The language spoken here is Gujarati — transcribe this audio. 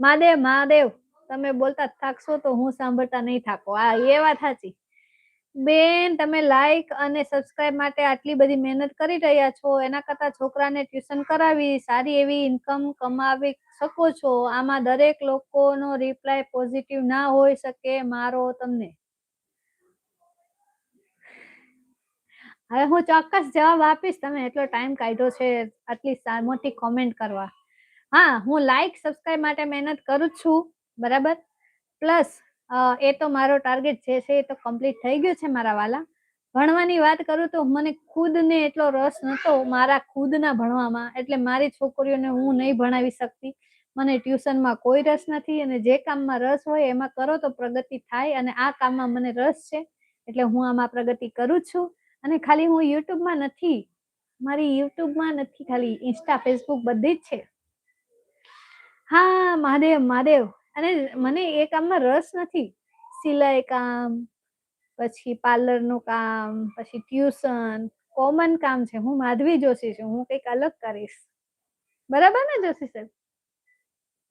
મહાદેવ મહાદેવ તમે બોલતા થાકશો તો હું સાંભળતા નહીં થાકો. આ એ વાત સાચી બેન. તમે લાઈક અને સબસ્ક્રાઇબ માટે આટલી બધી મહેનત કરી રહ્યા છો, એના કરતા છોકરાને ટ્યુશન કરાવી સારી એવી ઇન્કમ કમાવી શકો છો. આમાં દરેક લોકોનો રિપ્લાય પોઝિટિવ ના હોઈ શકે. મારો તમને હવે હું ચોક્કસ જવાબ આપીશ. તમે એટલો ટાઈમ કાઢ્યો છે આટલી મોટી કોમેન્ટ કરવા. હા, હું લાઈક સબસ્ક્રાઇબ માટે મહેનત કરું જ છું, બરાબર. પ્લસ એ તો મારો ટાર્ગેટ જે છે એ તો કમ્પ્લીટ થઈ ગયું છે મારા વાલા. ભણવાની વાત કરું તો મને ખુદને એટલો રસ નતો મારા ખુદના ભણવામાં, એટલે મારી છોકરીઓને હું નહીં ભણાવી શકતી. મને ટ્યુશનમાં કોઈ રસ નથી, અને જે કામમાં રસ હોય એમાં કરો તો પ્રગતિ થાય, અને આ કામમાં મને રસ છે એટલે હું આમાં પ્રગતિ કરું છું. અને ખાલી હું યુટ્યુબમાં નથી, મારી યુટ્યુબમાં નથી, ખાલી ઇન્સ્ટા ફેસબુક બધી જ છે. હા મહાદેવ મહાદેવ. અને મને એ કામમાં રસ નથી. સિલાઈ કામ, પછી પાર્લરનું કામ, પછી ટ્યુશન, કોમન કામ છે. હું માધવી જોશી છું, હું કંઈક અલગ કરીશ. બરાબર ને જોશી સાહેબ?